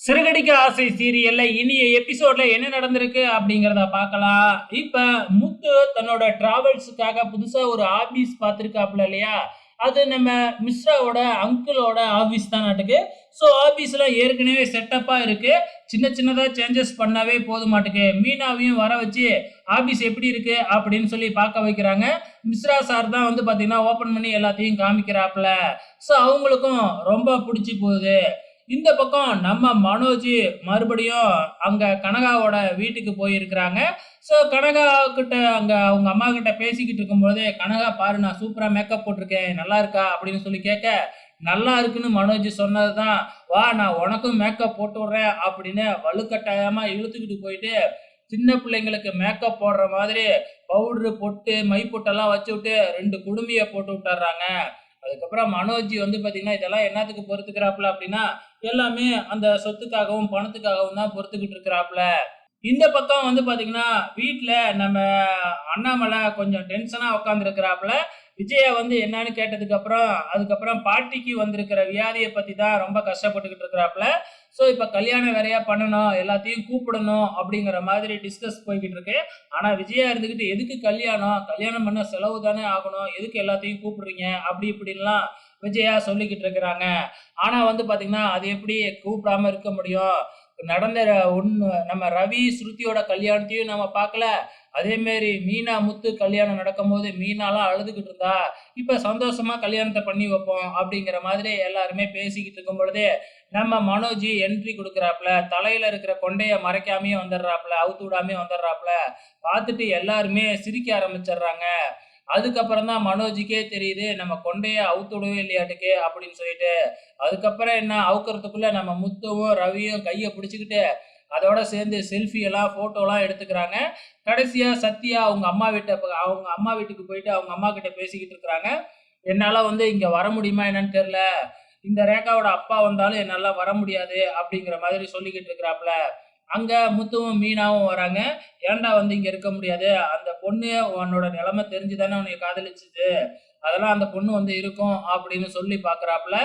சிறகடிக்க ஆசை சீரியல்ல இனிய எபிசோட்ல என்ன நடந்திருக்கு அப்படிங்கிறத பார்க்கலாம். இப்ப முத்து தன்னோட டிராவல்ஸுக்காக புதுசா ஒரு ஆபீஸ் பார்த்திருக்காப்ல இல்லையா? அது நம்ம மிஸ்ராவோட அங்கிளோட ஆபீஸ் தான் நாட்டுக்கு. ஸோ ஆபீஸ்ல ஏற்கனவே செட்டப்பா இருக்கு. சின்ன சின்னதா சேஞ்சஸ் பண்ணாவே போதுமாட்டுக்கு. மீனாவையும் வர வச்சு ஆபீஸ் எப்படி இருக்கு அப்படின்னு சொல்லி பார்க்க வைக்கிறாங்க. மிஸ்ரா சார் தான் வந்து பார்த்தீங்கன்னா ஓப்பன் பண்ணி எல்லாத்தையும் காமிக்கிறாப்ல. ஸோ அவங்களுக்கும் ரொம்ப பிடிச்சு போகுது. இந்த பக்கம் நம்ம மனோஜ் மறுபடியும் அங்க கனகாவோட வீட்டுக்கு போயிருக்கிறாங்க. ஸோ கனகா கிட்ட அங்க அவங்க அம்மா கிட்ட பேசிக்கிட்டு இருக்கும்போது, "கனகா பாரு நான் சூப்பரா மேக்கப் போட்டிருக்கேன். நல்லா இருக்கா?" அப்படின்னு சொல்லி கேட்க, நல்லா இருக்குன்னு மனோஜ் சொன்னது தான், "வா நான் உனக்கும் மேக்கப் போட்டு விடுறேன்" அப்படின்னு வலுக்கட்டாயமா இழுத்துக்கிட்டு போயிட்டு, சின்ன பிள்ளைங்களுக்கு மேக்கப் போடுற மாதிரி பவுடரு, பொட்டு, மை பொட்டெல்லாம் வச்சுவிட்டு 2 குடுமிய போட்டு விட்டுர்றாங்க. அதுக்கப்புறம் மனோஜ் வந்து பார்த்தீங்கன்னா, இதெல்லாம் என்னத்துக்கு பொறுத்துக்கிறாப்புல அப்படின்னா, எல்லாமே அந்த சொத்துக்காகவும், பணத்துக்காகவும் தான் பொறுத்துக்கிட்டு இருக்கிறாப்புல. இந்த பக்கம் வந்து பார்த்தீங்கன்னா, வீட்ல நம்ம அண்ணாமலை கொஞ்சம் டென்ஷனா உட்காந்துருக்கிறாப்புல. விஜயா வந்து என்னன்னு கேட்டதுக்கப்புறம், அதுக்கப்புறம் பாட்டிக்கு வந்திருக்கிற வியாதிய பத்தி தான் ரொம்ப கஷ்டப்பட்டுக்கிட்டு இருக்கிறாப்புல. ஸோ இப்ப கல்யாணம் வேறையா பண்ணணும், எல்லாத்தையும் கூப்பிடணும் அப்படிங்கிற மாதிரி டிஸ்கஸ் போய்க்கிட்டு இருக்கு. ஆனா விஜயா இருந்துகிட்டு, "எதுக்கு கல்யாணம்? கல்யாணம் பண்ண செலவு தானே ஆகணும். எதுக்கு எல்லாத்தையும் கூப்பிடுறீங்க?" அப்படி இப்படின்லாம் விஜயா சொல்லிக்கிட்டு இருக்கிறாங்க. ஆனா வந்து பார்த்தீங்கன்னா, அது எப்படி கூப்பிடாம இருக்க முடியும்? நடந்த ஒண்ணு நம்ம ரவி, ஸ்ருதியோட கல்யாணத்தையும் நம்ம பார்க்கல. அதே மாரி மீனா, முத்து கல்யாணம் நடக்கும்போது மீனாலாம் அழுதுகிட்டு இருந்தா. இப்ப சந்தோஷமா கல்யாணத்த பண்ணி வைப்போம் அப்படிங்கிற மாதிரி எல்லாருமே பேசிக்கிட்டு இருக்கும் பொழுதே, நம்ம மனோஜ் என்ட்ரி குடுக்குறாப்புல. தலையில இருக்கிற கொண்டைய மறைக்காமயே வந்துடுறாப்புல. அவுத்து விடாமயே வந்துடுறாப்புல. பார்த்துட்டு எல்லாருமே சிரிக்க ஆரம்பிச்சர்றாங்க. அதுக்கப்புறம் தான் மனோஜுக்கே தெரியுது, நம்ம கொண்டைய அவுத்து விடவே இல்லையாட்டுக்கு அப்படின்னு சொல்லிட்டு. அதுக்கப்புறம் என்ன அவுக்கறதுக்குள்ள நம்ம முத்துவும், ரவியும் கைய பிடிச்சுக்கிட்டு, அதோட சேர்ந்து செல்ஃபி எல்லாம், ஃபோட்டோலாம் எடுத்துக்கிறாங்க. கடைசியா சத்யா அவங்க அம்மா வீட்டுக்கு போயிட்டு அவங்க அம்மா கிட்ட பேசிக்கிட்டு இருக்கிறாங்க. "என்னால வந்து இங்க வர முடியுமா என்னன்னு தெரியல. இந்த ரேகாவோட அப்பா வந்தாலும் என்னால வர முடியாது." அப்படிங்கிற மாதிரி சொல்லிக்கிட்டு இருக்கிறாப்புல. அங்க முத்துவும், மீனாவும் வராங்க. "ஏன்டா வந்து இங்க இருக்க முடியாது? அந்த பொண்ணு உன்னோட நிலைமை தெரிஞ்சு தானே உன்னைய காதலிச்சுது. அதெல்லாம் அந்த பொண்ணு வந்து இருக்கும்." அப்படின்னு சொல்லி பார்க்குறாப்புல.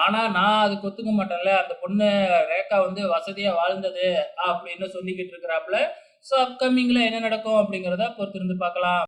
ஆனா நான் அதுக்கு ஒத்துக்க மாட்டேன்ல. அந்த பொண்ணு ரேகா வந்து வசதியா வாழ்ந்தது அப்படின்னு சொல்லிக்கிட்டு இருக்கிறாப்புல. ஸோ அப்கமிங்ல என்ன நடக்கும் அப்படிங்கிறத பொறுத்திருந்து பார்க்கலாம்.